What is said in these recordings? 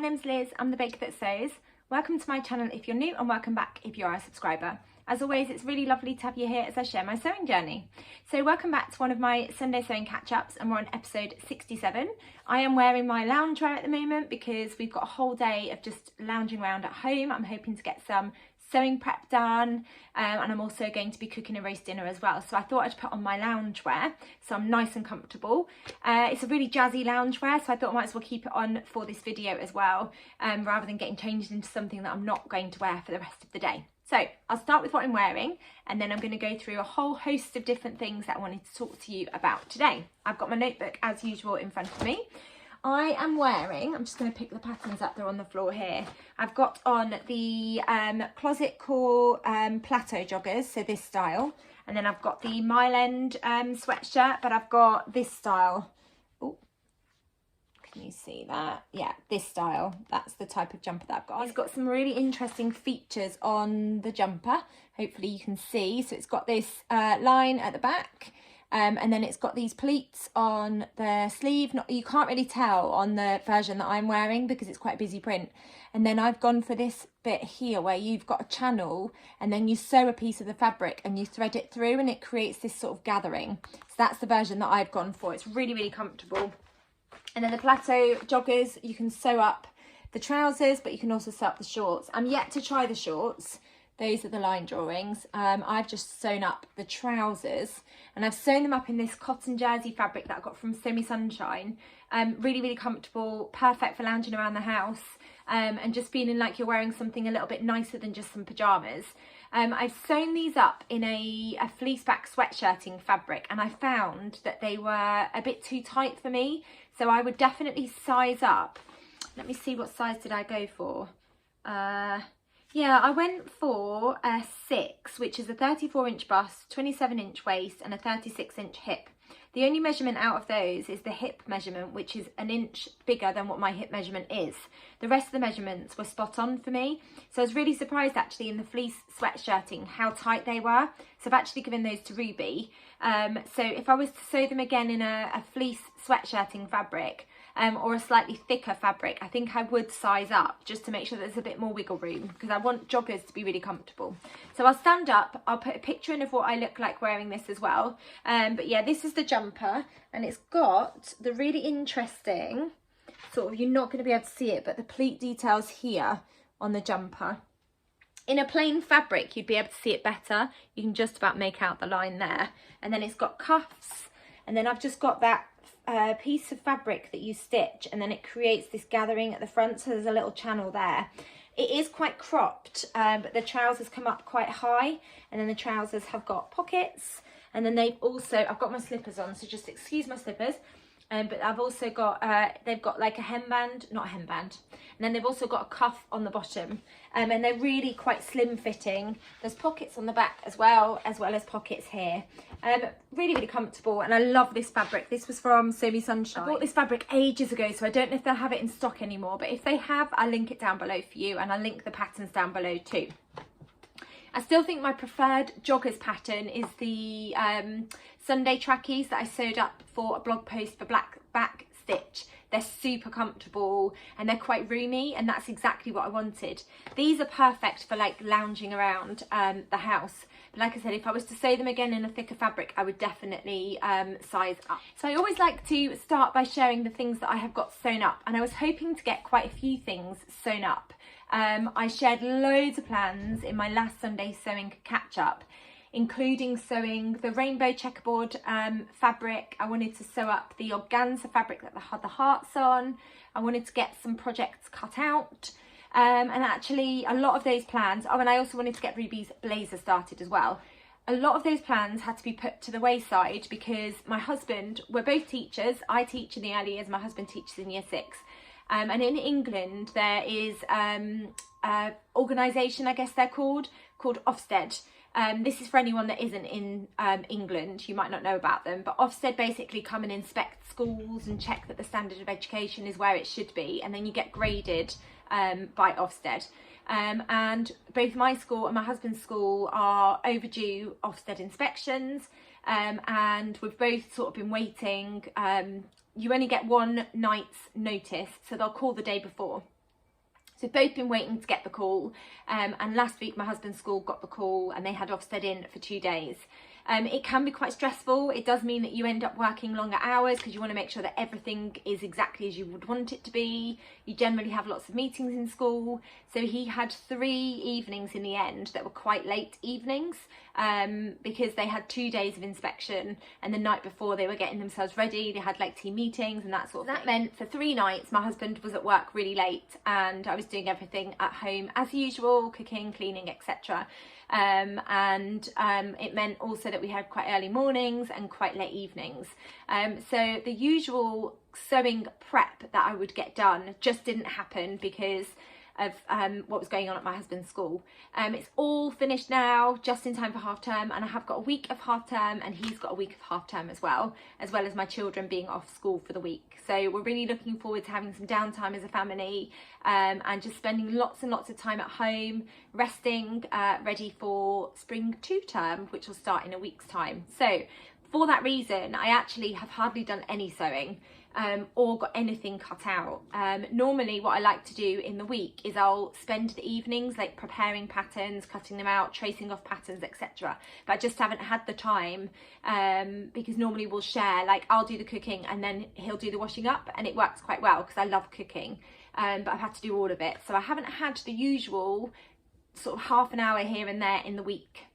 name's Liz, I'm the baker that sews. Welcome to my channel if you're new, and welcome back if you are a subscriber. As always, it's really lovely to have you here as I share my sewing journey. So welcome back to one of my Sunday sewing catch-ups, and we're on episode 67. I am wearing my loungewear at the moment because we've got a whole day of just lounging around at home. I'm hoping to get some sewing prep done, and I'm also going to be cooking a roast dinner as well. So I thought I'd put on my loungewear so I'm nice and comfortable. It's a really jazzy loungewear, so I thought I might as well keep it on for this video as well, rather than getting changed into something that I'm not going to wear for the rest of the day. So I'll start with what I'm wearing, and then I'm going to go through a whole host of different things that I wanted to talk to you about today. I've got my notebook as usual in front of me. I am wearing, I'm just going to pick the patterns up, they're on the floor here. I've got on the Closet Core Plateu joggers, so this style. And then I've got the Mile End sweatshirt, but I've got this style. Oh, can you see that? Yeah, this style. That's the type of jumper that I've got. It's got some really interesting features on the jumper. Hopefully you can see. So it's got this line at the back. And then it's got these pleats on the sleeve. You can't really tell on the version that I'm wearing because it's quite a busy print. And then I've gone for this bit here where you've got a channel and then you sew a piece of the fabric and you thread it through and it creates this sort of gathering. So that's the version that I've gone for. It's really, really comfortable. And then the Plateu joggers, you can sew up the trousers, but you can also sew up the shorts. I'm yet to try the shorts. Those are the line drawings. I've just sewn up the trousers, and I've sewn them up in this cotton jersey fabric that I got from Sew Me Sunshine. Really, really comfortable, perfect for lounging around the house, and just feeling like you're wearing something a little bit nicer than just some pyjamas. I've sewn these up in a fleece back sweatshirting fabric, and I found that they were a bit too tight for me. So I would definitely size up. Let me see, what size did I go for? Yeah, I went for a 6, which is a 34-inch bust, 27-inch waist and a 36-inch hip. The only measurement out of those is the hip measurement, which is an inch bigger than what my hip measurement is. The rest of the measurements were spot on for me. So I was really surprised actually in the fleece sweatshirting how tight they were. So I've actually given those to Ruby. So if I was to sew them again in a fleece sweatshirting fabric, or a slightly thicker fabric, I think I would size up just to make sure there's a bit more wiggle room because I want joggers to be really comfortable. So I'll stand up, I'll put a picture in of what I look like wearing this as well. But yeah, this is the jumper, and it's got the really interesting sort of, you're not going to be able to see it, but the pleat details here on the jumper. In a plain fabric, you'd be able to see it better. You can just about make out the line there. And then it's got cuffs, and then I've just got that piece of fabric that you stitch, and then it creates this gathering at the front, so there's a little channel there. It is quite cropped, but the trousers come up quite high, and then the trousers have got pockets, and then they've also, I've got my slippers on, so just excuse my slippers, but I've also got, they've got like a hemband, not a hemband, and then they've also got a cuff on the bottom, and they're really quite slim fitting. There's pockets on the back as well as pockets here. Really, really comfortable, and I love this fabric. This was from Sew Me Sunshine. I bought this fabric ages ago, so I don't know if they'll have it in stock anymore, but if they have, I'll link it down below for you, and I'll link the patterns down below too. I still think my preferred joggers pattern is the Sunday trackies that I sewed up for a blog post for Black Back Stitch. They're super comfortable and they're quite roomy, and that's exactly what I wanted. These are perfect for like lounging around the house. But like I said, if I was to sew them again in a thicker fabric, I would definitely size up. So I always like to start by sharing the things that I have got sewn up, and I was hoping to get quite a few things sewn up. I shared loads of plans in my last Sunday sewing catch-up, including sewing the rainbow checkerboard fabric. I wanted to sew up the organza fabric that had the hearts on. I wanted to get some projects cut out. And actually a lot of those plans, oh, and I also wanted to get Ruby's blazer started as well. A lot of those plans had to be put to the wayside because my husband, we're both teachers. I teach in the early years, my husband teaches in year 6. And in England there is an organisation, I guess they're called Ofsted. This is for anyone that isn't in England, you might not know about them, but Ofsted basically come and inspect schools and check that the standard of education is where it should be, and then you get graded by Ofsted. And both my school and my husband's school are overdue Ofsted inspections, and we've both sort of been waiting. You only get one night's notice, so they'll call the day before. So we've both been waiting to get the call, and last week my husband's school got the call and they had Ofsted in for 2 days. It can be quite stressful. It does mean that you end up working longer hours because you want to make sure that everything is exactly as you would want it to be. You generally have lots of meetings in school. So he had 3 evenings in the end that were quite late evenings, because they had 2 days of inspection, and the night before they were getting themselves ready. They had like team meetings and that sort of thing. That meant for 3 nights my husband was at work really late and I was doing everything at home as usual, cooking, cleaning, etc. It meant also that we had quite early mornings and quite late evenings. So the usual sewing prep that I would get done just didn't happen because of what was going on at my husband's school. It's all finished now, just in time for half term, and I have got a week of half term and he's got a week of half term as well as my children being off school for the week. So we're really looking forward to having some downtime as a family, and just spending lots and lots of time at home, resting, ready for spring 2 term, which will start in a week's time. So for that reason, I actually have hardly done any sewing, or got anything cut out. Normally what I like to do in the week is I'll spend the evenings like preparing patterns, cutting them out, tracing off patterns, etc. But I just haven't had the time, because normally we'll share, like I'll do the cooking and then he'll do the washing up, and it works quite well because I love cooking, but I've had to do all of it. So I haven't had the usual sort of half an hour here and there in the week,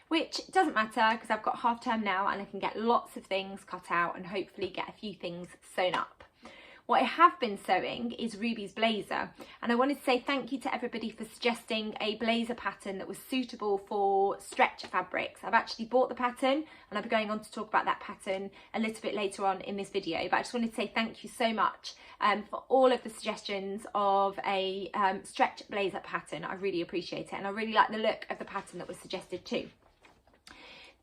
which doesn't matter because I've got half term now and I can get lots of things cut out and hopefully get a few things sewn up. What I have been sewing is Ruby's blazer, and I wanted to say thank you to everybody for suggesting a blazer pattern that was suitable for stretch fabrics. I've actually bought the pattern and I'll be going on to talk about that pattern a little bit later on in this video, but I just wanted to say thank you so much for all of the suggestions of a stretch blazer pattern. I really appreciate it, and I really like the look of the pattern that was suggested too.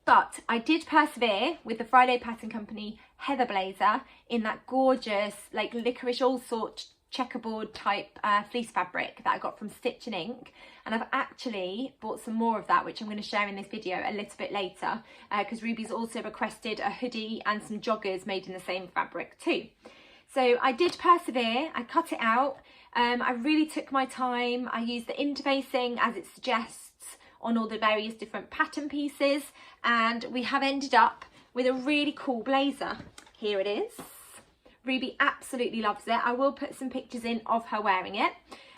But I did persevere with the Friday Pattern Company Heather blazer in that gorgeous like licorice all sorts checkerboard type fleece fabric that I got from Stitch and Ink, and I've actually bought some more of that, which I'm going to share in this video a little bit later, because Ruby's also requested a hoodie and some joggers made in the same fabric too. So I did persevere, I cut it out, I really took my time, I used the interfacing as it suggests on all the various different pattern pieces, and we have ended up with a really cool blazer. Here it is. Ruby absolutely loves it. I will put some pictures in of her wearing it.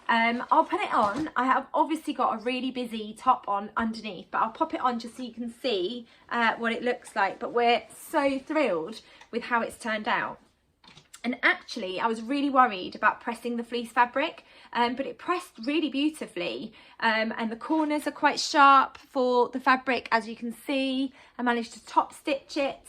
I'll put it on. I have obviously got a really busy top on underneath, but I'll pop it on just so you can see what it looks like. But we're so thrilled with how it's turned out. And actually, I was really worried about pressing the fleece fabric, but it pressed really beautifully. And the corners are quite sharp for the fabric, as you can see. I managed to top stitch it.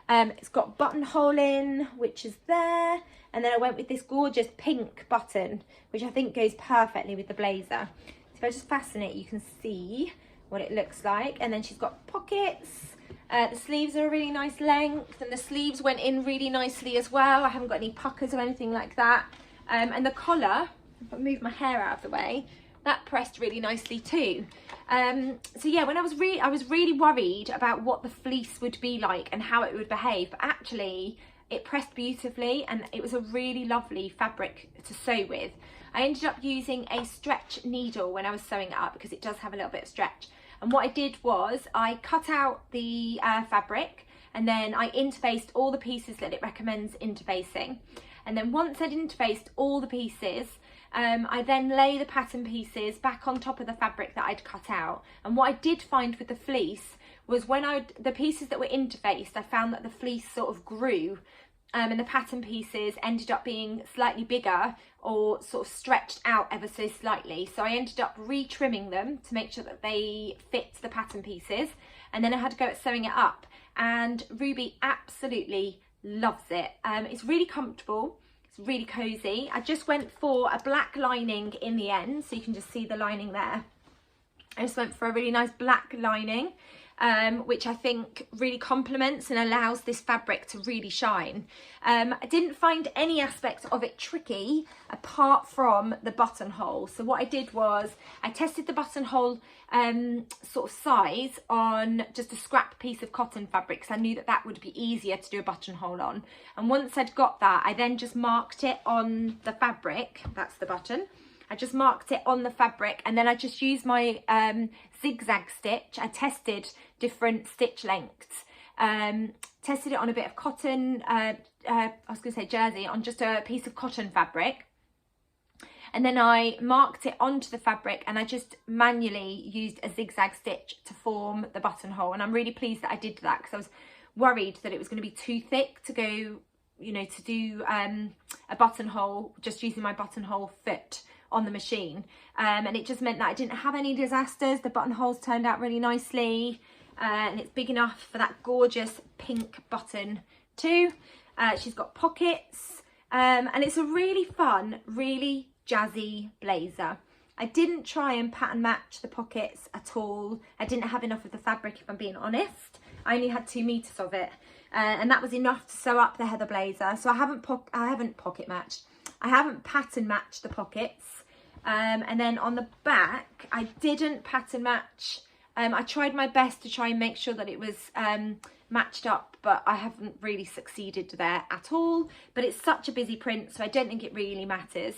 It's got buttonhole in, which is there. And then I went with this gorgeous pink button, which I think goes perfectly with the blazer. So if I just fasten it, you can see what it looks like. And then she's got pockets. The sleeves are a really nice length, and the sleeves went in really nicely as well. I haven't got any puckers or anything like that. And the collar, if I move my hair out of the way, that pressed really nicely too. So yeah, when I was really worried about what the fleece would be like and how it would behave, but actually it pressed beautifully and it was a really lovely fabric to sew with. I ended up using a stretch needle when I was sewing it up because it does have a little bit of stretch. And what I did was I cut out the fabric, and then I interfaced all the pieces that it recommends interfacing. And then once I'd interfaced all the pieces, I then lay the pattern pieces back on top of the fabric that I'd cut out. And what I did find with the fleece was when the pieces that were interfaced, I found that the fleece sort of grew, and the pattern pieces ended up being slightly bigger or sort of stretched out ever so slightly. So I ended up re-trimming them to make sure that they fit the pattern pieces, and then I had to go at sewing it up, and Ruby absolutely loves it. It's really comfortable, it's really cozy. I just went for a black lining in the end, so you can just see the lining there. I just went for a really nice black lining, which I think really complements and allows this fabric to really shine. I didn't find any aspect of it tricky apart from the buttonhole. So what I did was I tested the buttonhole sort of size on just a scrap piece of cotton fabric, because I knew that that would be easier to do a buttonhole on. And once I'd got that, I then just marked it on the fabric, that's the button, I just marked it on the fabric, and then I just used my zigzag stitch. I tested different stitch lengths, tested it on a bit of cotton, I was going to say jersey, on just a piece of cotton fabric. And then I marked it onto the fabric, and I just manually used a zigzag stitch to form the buttonhole. And I'm really pleased that I did that, because I was worried that it was going to be too thick to go, you know, to do a buttonhole just using my buttonhole foot on the machine. And it just meant that I didn't have any disasters. The buttonholes turned out really nicely, and it's big enough for that gorgeous pink button too. She's got pockets, and it's a really fun, really jazzy blazer. I didn't try and pattern match the pockets at all. I didn't have enough of the fabric, if I'm being honest. I only had 2 meters of it, and that was enough to sew up the heather blazer. So I haven't pocket matched. I haven't pattern matched the pockets. And then on the back, I didn't pattern match. I tried my best to try and make sure that it was matched up, but I haven't really succeeded there at all. But it's such a busy print, so I don't think it really matters.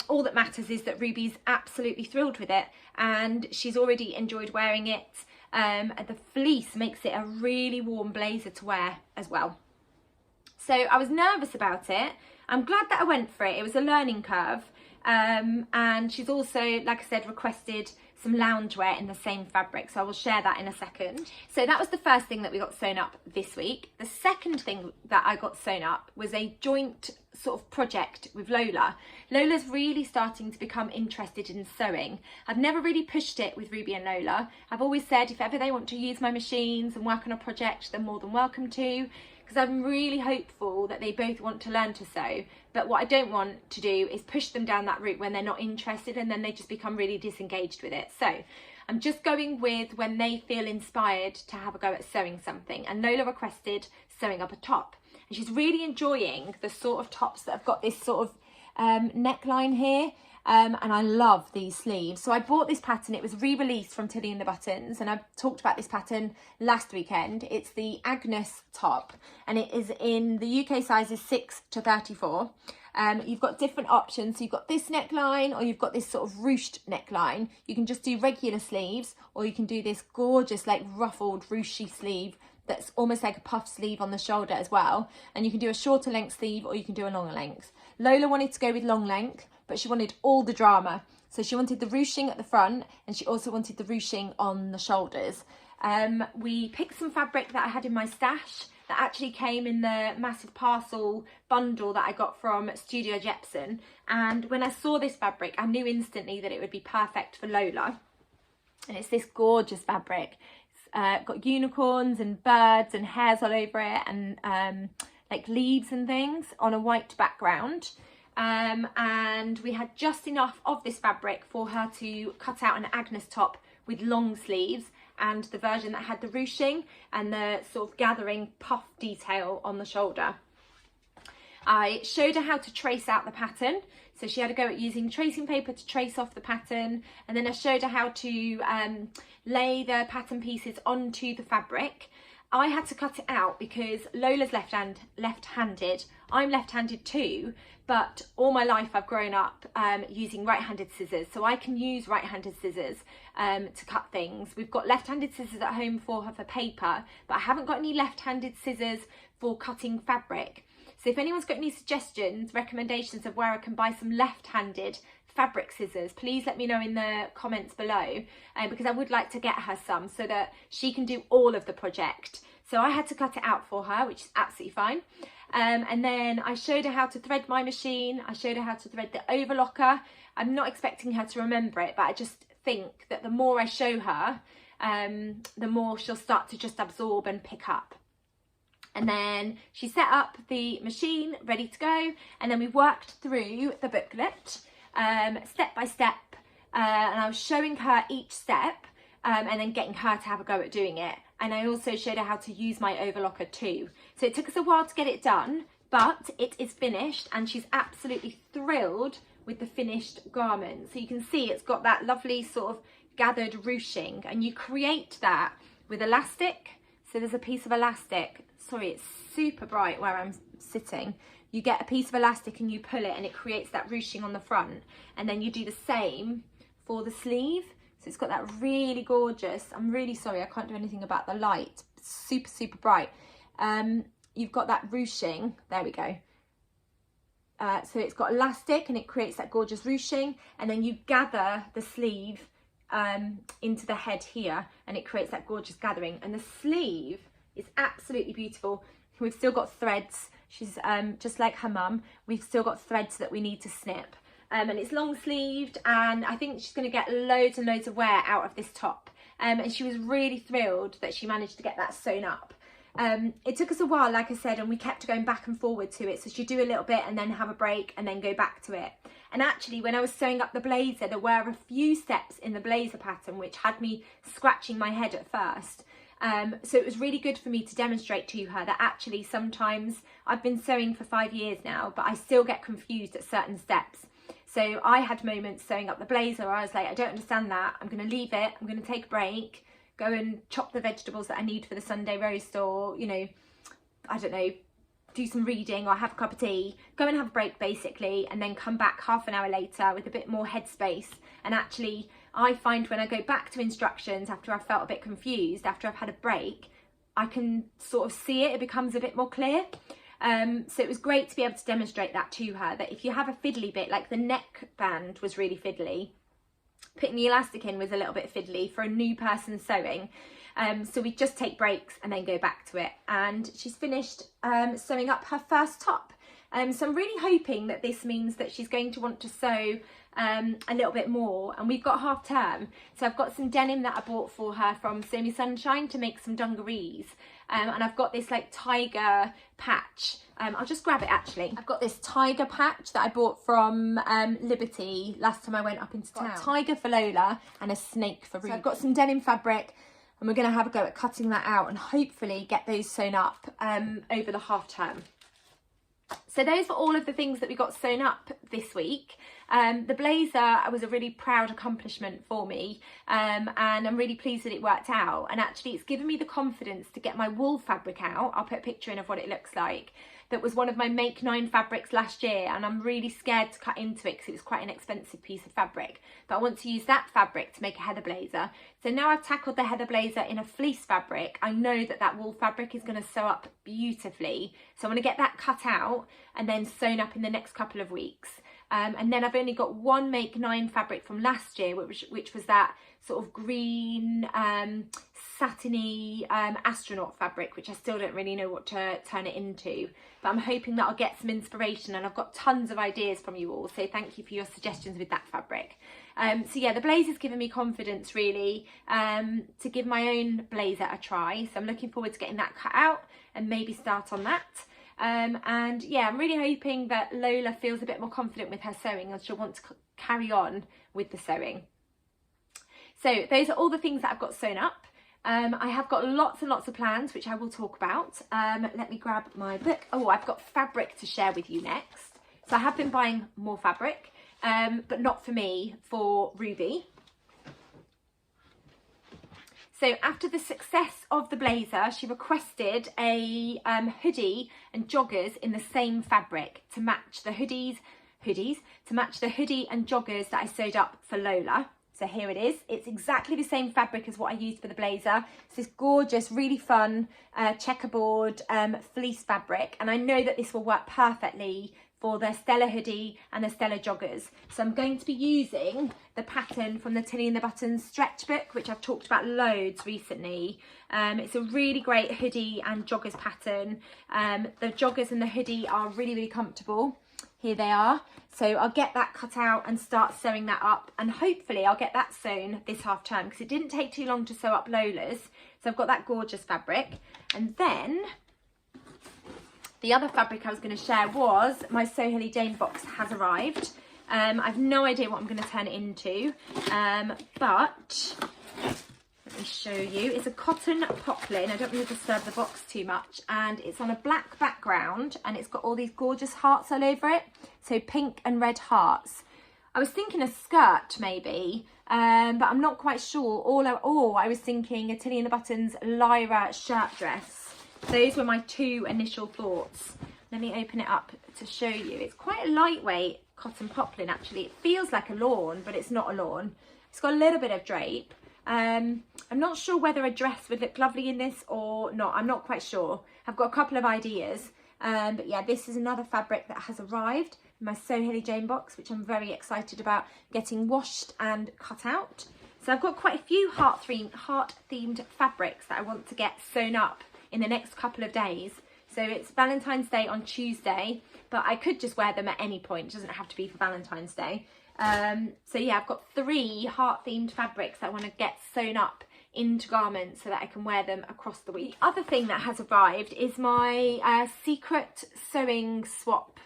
All that matters is that Ruby's absolutely thrilled with it, and she's already enjoyed wearing it. And the fleece makes it a really warm blazer to wear as well. So I was nervous about it. I'm glad that I went for it. It was a learning curve. And she's also, like I said, requested some loungewear in the same fabric, so I will share that in a second. So that was the first thing that we got sewn up this week. The second thing that I got sewn up was a joint sort of project with Lola. Lola's really starting to become interested in sewing. I've never really pushed it with Ruby and Lola. I've always said if ever they want to use my machines and work on a project, they're more than welcome to, because I'm really hopeful that they both want to learn to sew. But what I don't want to do is push them down that route when they're not interested, and then they just become really disengaged with it. So I'm just going with when they feel inspired to have a go at sewing something. And Lola requested sewing up a top, and she's really enjoying the sort of tops that have got this sort of neckline here. And I love these sleeves. So I bought this pattern. It was re-released from Tilly and the Buttons, and I talked about this pattern last weekend. It's the Agnes top, and it is in the UK sizes 6 to 34. You've got different options. So you've got this neckline, or you've got this sort of ruched neckline. You can just do regular sleeves, or you can do this gorgeous like ruffled ruchy sleeve that's almost like a puff sleeve on the shoulder as well. And you can do a shorter length sleeve, or you can do a longer length. Lola wanted to go with long length, but she wanted all the drama. So she wanted the ruching at the front, and she also wanted the ruching on the shoulders. We picked some fabric that I had in my stash that actually came in the massive parcel bundle that I got from Studio Jepson. And when I saw this fabric, I knew instantly that it would be perfect for Lola. And it's this gorgeous fabric. It's got unicorns and birds and hairs all over it, and like leaves and things on a white background. And we had just enough of this fabric for her to cut out an Agnes top with long sleeves, and the version that had the ruching and the sort of gathering puff detail on the shoulder. I showed her how to trace out the pattern. So she had to go at using tracing paper to trace off the pattern, and then I showed her how to lay the pattern pieces onto the fabric. I had to cut it out because Lola's left-handed. I'm left-handed too, but all my life I've grown up using right-handed scissors, so I can use right-handed scissors to cut things. We've got left-handed scissors at home for her for paper, but I haven't got any left-handed scissors for cutting fabric. So if anyone's got any suggestions, recommendations of where I can buy some left-handed fabric scissors, please let me know in the comments below, because I would like to get her some so that she can do all of the project. So I had to cut it out for her, which is absolutely fine. And then I showed her how to thread my machine. I showed her how to thread the overlocker. I'm not expecting her to remember it, but I just think that the more I show her, the more she'll start to just absorb and pick up. And then she set up the machine ready to go, and then we worked through the booklet step by step, and I was showing her each step and then getting her to have a go at doing it. And I also showed her how to use my overlocker too. So it took us a while to get it done, but it is finished, and she's absolutely thrilled with the finished garment. So you can see it's got that lovely sort of gathered ruching, and you create that with elastic. So there's a piece of elastic sorry, it's super bright where I'm sitting. You get a piece of elastic and you pull it and it creates that ruching on the front, and then you do the same for the sleeve. So it's got that really gorgeous, I'm really sorry, I can't do anything about the light, super, super bright. You've got that ruching, there we go. So it's got elastic and it creates that gorgeous ruching, and then you gather the sleeve into the head here and it creates that gorgeous gathering, and the sleeve is absolutely beautiful. We've still got threads. She's just like her mum, we've still got threads that we need to snip, and it's long sleeved, and I think she's going to get loads and loads of wear out of this top, and she was really thrilled that she managed to get that sewn up. It took us a while, like I said, and we kept going back and forward to it, so she'd do a little bit and then have a break and then go back to it. And actually, when I was sewing up the blazer, there were a few steps in the blazer pattern which had me scratching my head at first. So it was really good for me to demonstrate to her that actually sometimes, I've been sewing for 5 years now, but I still get confused at certain steps. So I had moments sewing up the blazer where I was like, I don't understand that, I'm going to leave it, I'm going to take a break, go and chop the vegetables that I need for the Sunday roast, or, you know, I don't know, do some reading or have a cup of tea, go and have a break basically, and then come back half an hour later with a bit more headspace. And actually, I find when I go back to instructions after I've felt a bit confused, after I've had a break, I can sort of see it becomes a bit more clear. So it was great to be able to demonstrate that to her, that if you have a fiddly bit, like the neck band was really fiddly, putting the elastic in was a little bit fiddly for a new person sewing. So we just take breaks and then go back to it. And she's finished sewing up her first top. So I'm really hoping that this means that she's going to want to sew a little bit more. And we've got half term, so I've got some denim that I bought for her from Sew Me Sunshine to make some dungarees. And I've got this like tiger patch. I'll just grab it actually. I've got this tiger patch that I bought from Liberty last time I went up into town. Tiger for Lola and a snake for Ruby. So I've got some denim fabric, and we're going to have a go at cutting that out and hopefully get those sewn up over the half term. So those were all of the things that we got sewn up this week. The blazer was a really proud accomplishment for me, and I'm really pleased that it worked out. And actually it's given me the confidence to get my wool fabric out. I'll put a picture in of what it looks like. That was one of my Make 9 fabrics last year, and I'm really scared to cut into it because it was quite an expensive piece of fabric. But I want to use that fabric to make a heather blazer. So now I've tackled the heather blazer in a fleece fabric, I know that that wool fabric is going to sew up beautifully. So I'm going to get that cut out and then sewn up in the next couple of weeks. And then I've only got one Make 9 fabric from last year, which was that sort of green satiny astronaut fabric, which I still don't really know what to turn it into, but I'm hoping that I'll get some inspiration, and I've got tons of ideas from you all, so thank you for your suggestions with that fabric. So yeah, the blazer's given me confidence really to give my own blazer a try, so I'm looking forward to getting that cut out and maybe start on that. And yeah, I'm really hoping that Lola feels a bit more confident with her sewing and she'll want to carry on with the sewing. So those are all the things that I've got sewn up. I have got lots and lots of plans, which I will talk about. Let me grab my book. Oh, I've got fabric to share with you next. So I have been buying more fabric, but not for me, for Ruby. So after the success of the blazer, she requested a hoodie and joggers in the same fabric to match the hoodie and joggers that I sewed up for Lola. So here it is. It's exactly the same fabric as what I used for the blazer. It's this gorgeous, really fun checkerboard fleece fabric. And I know that this will work perfectly for the Stella hoodie and the Stella joggers. So I'm going to be using the pattern from the Tilly and the Buttons stretch book, which I've talked about loads recently. It's a really great hoodie and joggers pattern. The joggers and the hoodie are really, really comfortable. Here they are. So I'll get that cut out and start sewing that up, and hopefully I'll get that sewn this half term because it didn't take too long to sew up Lola's. So I've got that gorgeous fabric. And then the other fabric I was going to share was my So Hilly Jane box has arrived. I've no idea what I'm going to turn it into, but let me show you. It's a cotton poplin. I don't want to disturb the box too much, and it's on a black background, and it's got all these gorgeous hearts all over it. So pink and red hearts. I was thinking a skirt maybe, but I'm not quite sure. I was thinking a Tilly and the Buttons Lyra shirt dress. those were my two initial thoughts. Let me open it up to show you. It's quite a lightweight cotton poplin actually. It feels like a lawn, but it's not a lawn. It's got a little bit of drape. I'm not sure whether a dress would look lovely in this or not. I'm not quite sure. I've got a couple of ideas. But yeah, this is another fabric that has arrived in my So Hilly Jane box, which I'm very excited about getting washed and cut out. So I've got quite a few heart-themed fabrics that I want to get sewn up in the next couple of days. So it's Valentine's Day on Tuesday, but I could just wear them at any point. It doesn't have to be for Valentine's Day. So yeah, I've got 3 heart-themed fabrics that I want to get sewn up into garments so that I can wear them across the week. The other thing that has arrived is my secret sewing swap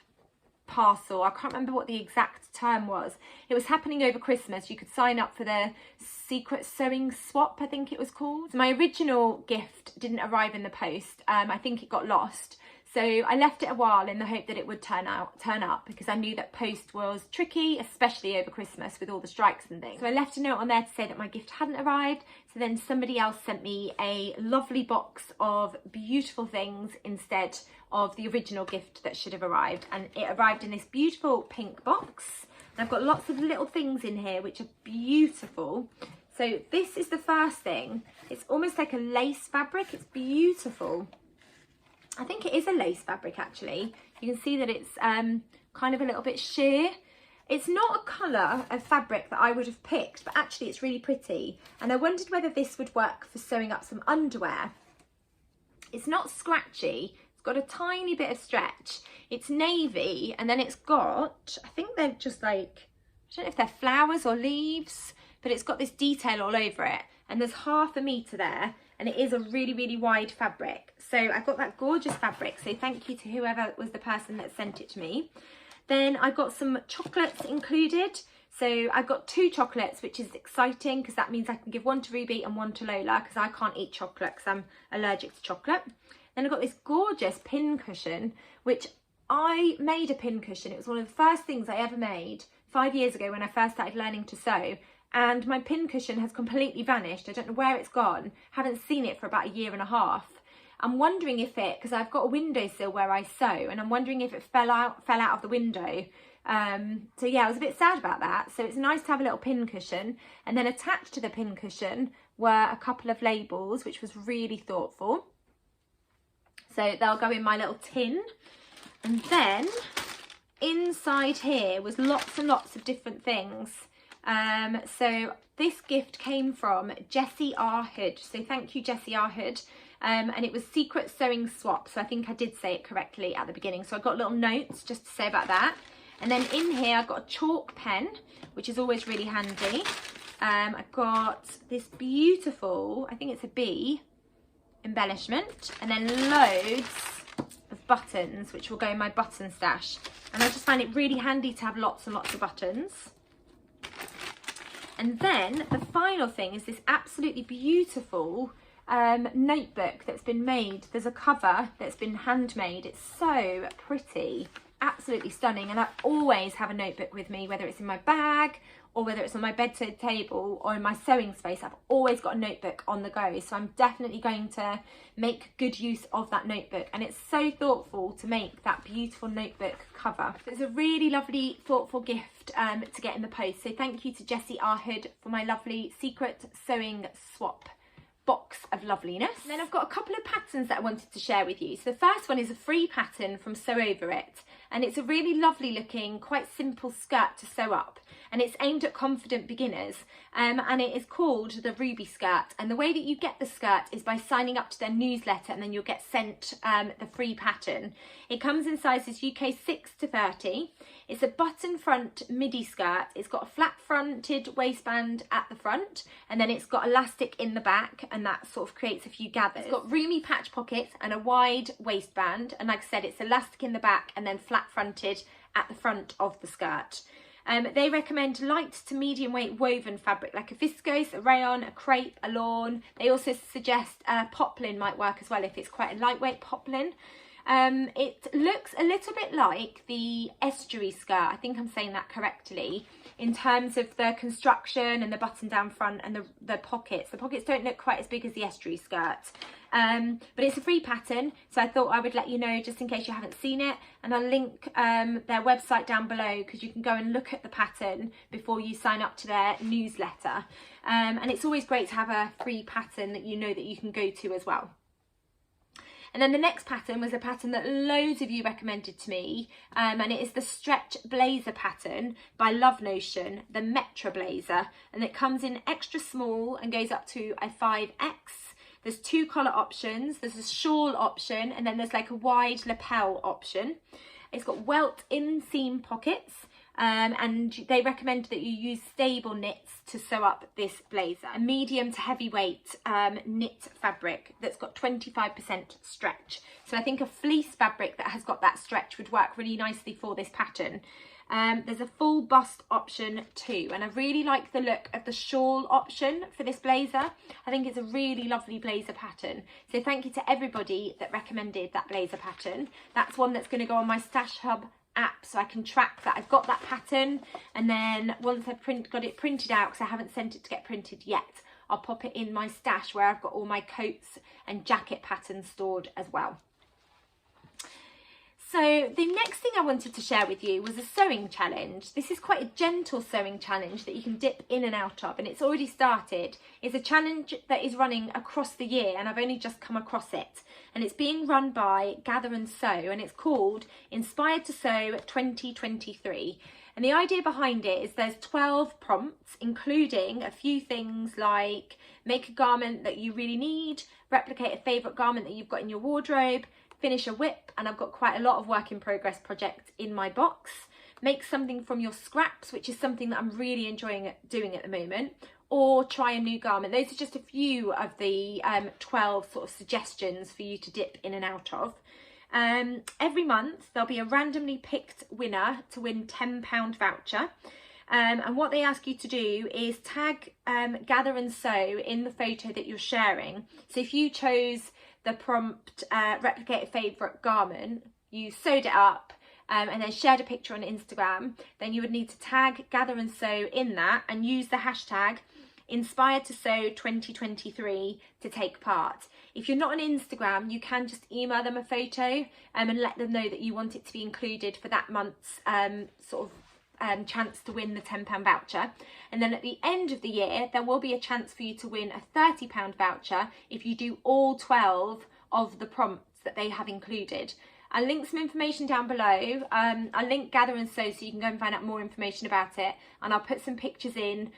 parcel. I can't remember what the exact term was. It was happening over Christmas. You could sign up for the secret sewing swap, I think it was called. My original gift didn't arrive in the post. I think it got lost. So I left it a while in the hope that it would turn up because I knew that post was tricky, especially over Christmas with all the strikes and things. So I left a note on there to say that my gift hadn't arrived. So then somebody else sent me a lovely box of beautiful things instead of the original gift that should have arrived. And it arrived in this beautiful pink box. And I've got lots of little things in here which are beautiful. So this is the first thing. It's almost like a lace fabric. It's beautiful. I think it is a lace fabric actually. You can see that it's kind of a little bit sheer. It's not a colour of fabric that I would have picked, but actually it's really pretty. And I wondered whether this would work for sewing up some underwear. It's not scratchy. It's got a tiny bit of stretch. It's navy, and then it's got, I think they're just like, I don't know if they're flowers or leaves, but it's got this detail all over it. And there's ½ a metre there, and it is a really, really wide fabric. So I've got that gorgeous fabric. So thank you to whoever was the person that sent it to me. Then I got some chocolates included. So I've got 2 chocolates, which is exciting because that means I can give one to Ruby and one to Lola because I can't eat chocolate because I'm allergic to chocolate. Then I've got this gorgeous pin cushion, which I made a pin cushion. It was one of the first things I ever made 5 years ago when I first started learning to sew. And my pin cushion has completely vanished. I don't know where it's gone. Haven't seen it for about 1.5 years. I'm wondering if it, because I've got a windowsill where I sew, and I'm wondering if it fell out of the window. So yeah, I was a bit sad about that. So it's nice to have a little pin cushion. And then attached to the pin cushion were a couple of labels, which was really thoughtful. So they'll go in my little tin. And then inside here was lots and lots of different things. So this gift came from Jessie R. Hood. So thank you, Jessie R. Hood. And it was secret sewing swap. So I think I did say it correctly at the beginning. So I got little notes just to say about that. And then in here I've got a chalk pen, which is always really handy. I've got this beautiful, I think it's a bee embellishment, and then loads of buttons, which will go in my button stash. And I just find it really handy to have lots and lots of buttons. And then the final thing is this absolutely beautiful notebook that's been made. There's a cover that's been handmade. It's so pretty, absolutely stunning. And I always have a notebook with me, whether it's in my bag or whether it's on my bedside table or in my sewing space. I've always got a notebook on the go. So I'm definitely going to make good use of that notebook. And it's so thoughtful to make that beautiful notebook cover. So it's a really lovely, thoughtful gift to get in the post. So thank you to Jessie R. Hood for my lovely secret sewing swap box of loveliness. And then I've got a couple of patterns that I wanted to share with you. So the first one is a free pattern from Sew Over It, and it's a really lovely looking, quite simple skirt to sew up, and it's aimed at confident beginners, and it is called the Ruby skirt. And the way that you get the skirt is by signing up to their newsletter, and then you'll get sent the free pattern. It comes in sizes UK 6 to 30. It's a button front midi skirt. It's got a flat fronted waistband at the front, and then it's got elastic in the back, and that sort of creates a few gathers. It's got roomy patch pockets and a wide waistband, and like I said, it's elastic in the back and then flat fronted at the front of the skirt. They recommend light to medium weight woven fabric like a viscose, a rayon, a crepe, a lawn. They also suggest poplin might work as well if it's quite a lightweight poplin. It looks a little bit like the estuary skirt, I think I'm saying that correctly, in terms of the construction and the button down front and the pockets. The pockets don't look quite as big as the estuary skirt. But it's a free pattern, so I thought I would let you know just in case you haven't seen it, and I'll link their website down below, because you can go and look at the pattern before you sign up to their newsletter. And it's always great to have a free pattern that you know that you can go to as well. And then the next pattern was a pattern that loads of you recommended to me, and it is the stretch blazer pattern by Love Notion, the Metra blazer, and it comes in extra small and goes up to a 5X. There's 2 collar options, there's a shawl option, and then there's like a wide lapel option. It's got welt inseam pockets, and they recommend that you use stable knits to sew up this blazer. A medium to heavyweight knit fabric that's got 25% stretch. So I think a fleece fabric that has got that stretch would work really nicely for this pattern. There's a full bust option too, and I really like the look of the shawl option for this blazer. I think it's a really lovely blazer pattern. So thank you to everybody that recommended that blazer pattern. That's one that's going to go on my Stash Hub app, so I can track that I've got that pattern, and then once I've got it printed out, because I haven't sent it to get printed yet, I'll pop it in my stash where I've got all my coats and jacket patterns stored as well. So the next thing I wanted to share with you was a sewing challenge. This is quite a gentle sewing challenge that you can dip in and out of, and it's already started. It's a challenge that is running across the year, and I've only just come across it. And it's being run by Gather and Sew, and it's called Inspired to Sew 2023. And the idea behind it is there's 12 prompts, including a few things like make a garment that you really need, replicate a favourite garment that you've got in your wardrobe, finish a whip, and I've got quite a lot of work in progress projects in my box. Make something from your scraps, which is something that I'm really enjoying doing at the moment, or try a new garment. Those are just a few of the 12 sort of suggestions for you to dip in and out of. Every month there'll be a randomly picked winner to win £10 voucher. And what they ask you to do is tag Gather and Sew in the photo that you're sharing. So if you chose the prompt replicate a favourite garment, you sewed it up and then shared a picture on Instagram, then you would need to tag Gather and Sew in that and use the hashtag Inspired to Sew 2023 to take part. If you're not on Instagram, you can just email them a photo and let them know that you want it to be included for that month's chance to win the £10 voucher. And then at the end of the year, there will be a chance for you to win a £30 voucher if you do all 12 of the prompts that they have included. I'll link some information down below. I'll link Gather and Sew so you can go and find out more information about it, and I'll put some pictures in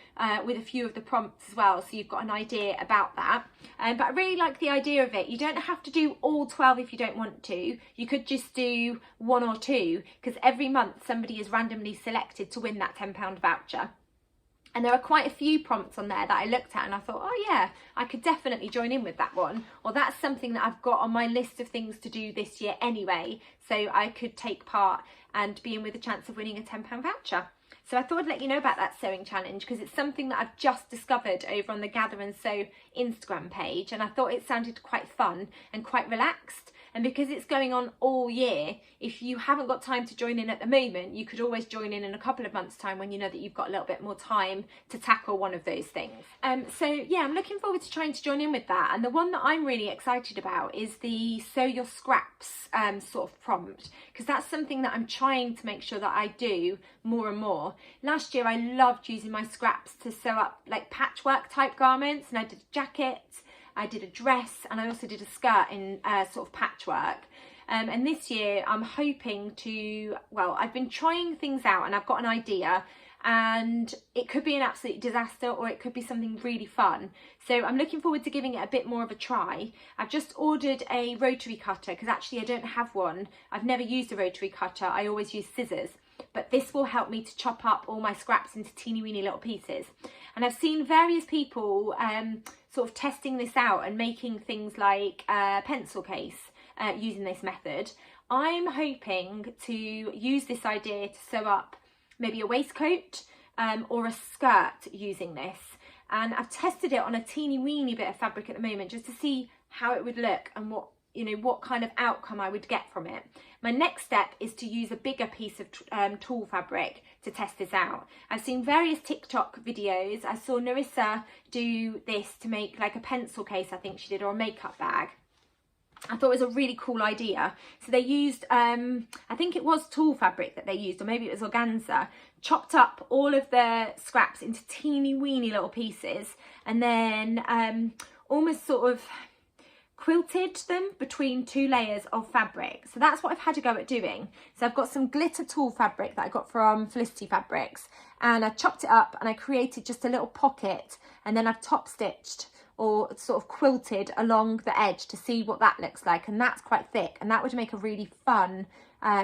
with a few of the prompts as well, so you've got an idea about that. But I really like the idea of it. You don't have to do all 12 if you don't want to. You could just do 1 or 2, because every month somebody is randomly selected to win that £10 voucher. And there are quite a few prompts on there that I looked at and I thought, oh yeah, I could definitely join in with that one. Or that's something that I've got on my list of things to do this year anyway. So I could take part and be in with a chance of winning a £10 voucher. So I thought I'd let you know about that sewing challenge, because it's something that I've just discovered over on the Gather and Sew Instagram page. And I thought it sounded quite fun and quite relaxed. And because it's going on all year, if you haven't got time to join in at the moment, you could always join in a couple of months' time when you know that you've got a little bit more time to tackle one of those things. So yeah, I'm looking forward to trying to join in with that. And the one that I'm really excited about is the Sew Your Scraps sort of prompt, because that's something that I'm trying to make sure that I do more and more. Last year, I loved using my scraps to sew up like patchwork type garments, and I did a jacket, I did a dress, and I also did a skirt in sort of patchwork. And this year I'm hoping to, well, I've been trying things out and I've got an idea, and it could be an absolute disaster or it could be something really fun. So I'm looking forward to giving it a bit more of a try. I've just ordered a rotary cutter, because actually I don't have one. I've never used a rotary cutter, I always use scissors. But this will help me to chop up all my scraps into teeny weeny little pieces. And I've seen various people sort of testing this out and making things like a pencil case using this method. I'm hoping to use this idea to sew up maybe a waistcoat or a skirt using this. And I've tested it on a teeny weeny bit of fabric at the moment just to see how it would look and what you know, what kind of outcome I would get from it. My next step is to use a bigger piece of tulle fabric to test this out. I've seen various TikTok videos. I saw Narissa do this to make like a pencil case, I think she did, or a makeup bag. I thought it was a really cool idea. So they used, I think it was tulle fabric that they used, or maybe it was organza, chopped up all of the scraps into teeny weeny little pieces, and then almost sort of quilted them between 2 layers of fabric. So that's what I've had a go at doing. So I've got some glitter tulle fabric that I got from Felicity Fabrics, and I chopped it up and I created just a little pocket, and then I've top stitched or sort of quilted along the edge to see what that looks like, and that's quite thick, and that would make a really fun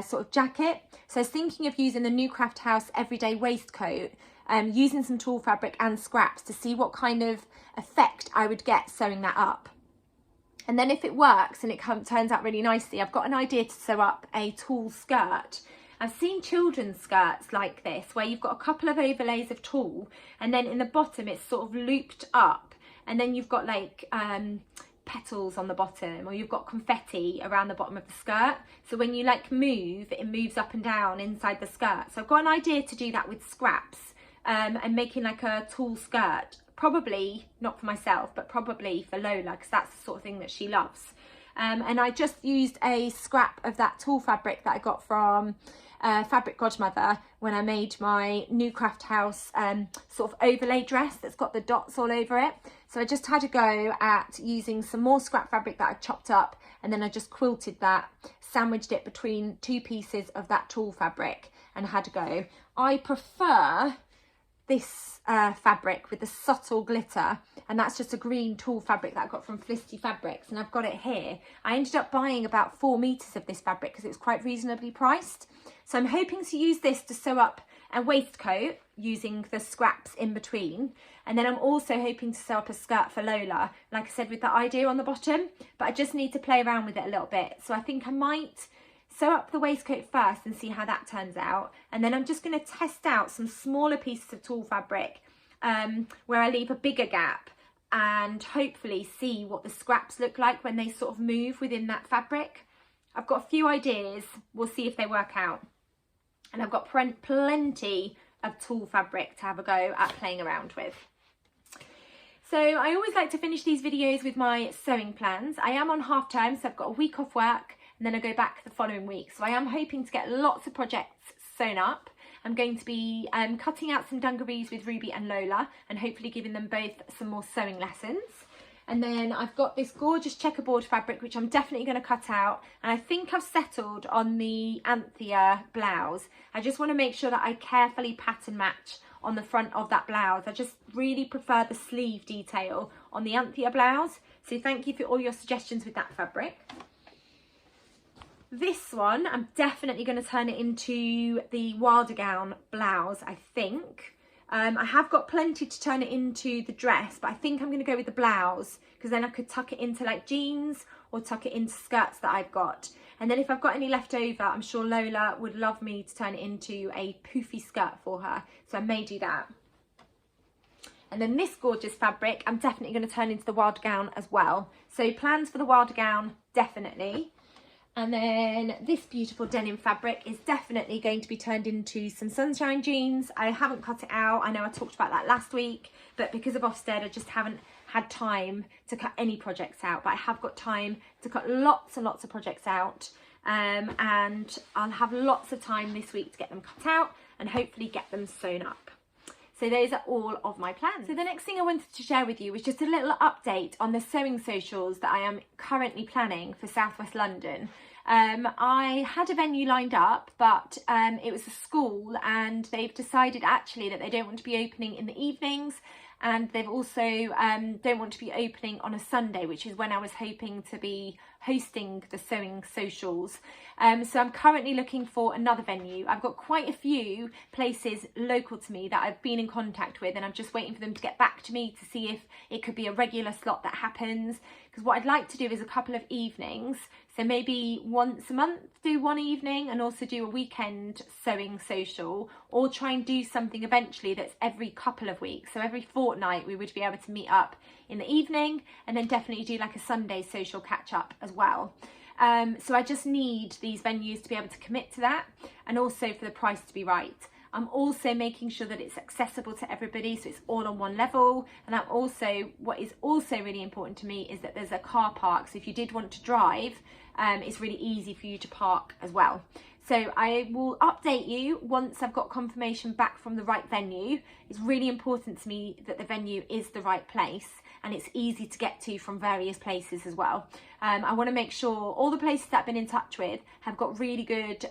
sort of jacket. So I was thinking of using the New Craft House everyday waistcoat, using some tulle fabric and scraps to see what kind of effect I would get sewing that up. And then if it works and it turns out really nicely, I've got an idea to sew up a tulle skirt. I've seen children's skirts like this, where you've got a couple of overlays of tulle, and then in the bottom it's sort of looped up, and then you've got like petals on the bottom, or you've got confetti around the bottom of the skirt. So when you like move, it moves up and down inside the skirt. So I've got an idea to do that with scraps, and making like a tulle skirt. Probably not for myself, but probably for Lola, because that's the sort of thing that she loves. And I just used a scrap of that tulle fabric that I got from Fabric Godmother when I made my New Craft House sort of overlay dress that's got the dots all over it. So I just had a go at using some more scrap fabric that I chopped up, and then I just quilted that, sandwiched it between 2 pieces of that tulle fabric, and had a go. I prefer this fabric with the subtle glitter, and that's just a green tulle fabric that I got from Felicity Fabrics, and I've got it here. I ended up buying about 4 meters of this fabric because it was quite reasonably priced. So I'm hoping to use this to sew up a waistcoat using the scraps in between, and then I'm also hoping to sew up a skirt for Lola, like I said, with the idea on the bottom, but I just need to play around with it a little bit. So I think I might sew up the waistcoat first and see how that turns out, and then I'm just going to test out some smaller pieces of tulle fabric where I leave a bigger gap, and hopefully see what the scraps look like when they sort of move within that fabric. I've got a few ideas, we'll see if they work out, and I've got plenty of tulle fabric to have a go at playing around with. So I always like to finish these videos with my sewing plans. I am on half term, so I've got a week off work, and then I go back the following week. So I am hoping to get lots of projects sewn up. I'm going to be cutting out some dungarees with Ruby and Lola, and hopefully giving them both some more sewing lessons. And then I've got this gorgeous checkerboard fabric, which I'm definitely going to cut out. And I think I've settled on the Anthea blouse. I just want to make sure that I carefully pattern match on the front of that blouse. I just really prefer the sleeve detail on the Anthea blouse. So thank you for all your suggestions with that fabric. This one, I'm definitely going to turn it into the Wilder gown blouse, I think. I have got plenty to turn it into the dress, but I think I'm going to go with the blouse, because then I could tuck it into like jeans or tuck it into skirts that I've got. And then if I've got any left over, I'm sure Lola would love me to turn it into a poofy skirt for her. So I may do that. And then this gorgeous fabric, I'm definitely going to turn into the Wilder gown as well. So plans for the Wilder gown, definitely. And then this beautiful denim fabric is definitely going to be turned into some sunshine jeans. I haven't cut it out. I know I talked about that last week, but because of Ofsted, I just haven't had time to cut any projects out. But I have got time to cut lots and lots of projects out. And I'll have lots of time this week to get them cut out and hopefully get them sewn up. So those are all of my plans. So the next thing I wanted to share with you was just a little update on the sewing socials that I am currently planning for South West London. I had a venue lined up, but it was a school, and they've decided actually that they don't want to be opening in the evenings, and they've also don't want to be opening on a Sunday, which is when I was hoping to be hosting the sewing socials. So I'm currently looking for another venue. I've got quite a few places local to me that I've been in contact with, and I'm just waiting for them to get back to me to see if it could be a regular slot that happens. Because what I'd like to do is a couple of evenings. So maybe once a month do one evening, and also do a weekend sewing social, or try and do something eventually that's every couple of weeks. So every fortnight we would be able to meet up in the evening, and then definitely do like a Sunday social catch up as well. So I just need these venues to be able to commit to that, and also for the price to be right. I'm also making sure that it's accessible to everybody, so it's all on one level. And I'm also, what is also really important to me is that there's a car park. So if you did want to drive, it's really easy for you to park as well. So I will update you once I've got confirmation back from the right venue. It's really important to me that the venue is the right place and it's easy to get to from various places as well. I want to make sure all the places that I've been in touch with have got really good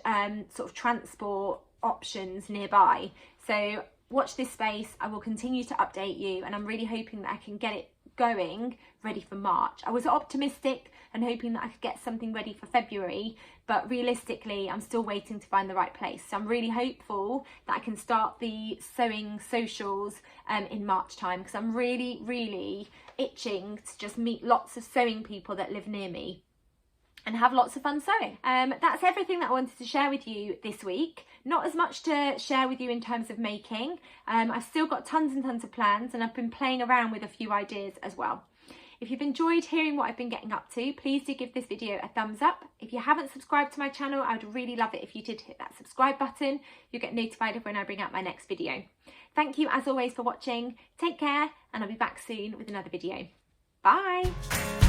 sort of transport options nearby. So watch this space. I will continue to update you, and I'm really hoping that I can get it going ready for March. I was optimistic and hoping that I could get something ready for February, but realistically I'm still waiting to find the right place. So I'm really hopeful that I can start the sewing socials in March time, because I'm really itching to just meet lots of sewing people that live near me and have lots of fun sewing. That's everything that I wanted to share with you this week. Not as much to share with you in terms of making. I've still got tons and tons of plans, and I've been playing around with a few ideas as well. If you've enjoyed hearing what I've been getting up to, please do give this video a thumbs up. If you haven't subscribed to my channel, I would really love it if you did hit that subscribe button. You'll get notified of when I bring out my next video. Thank you as always for watching. Take care, and I'll be back soon with another video. Bye.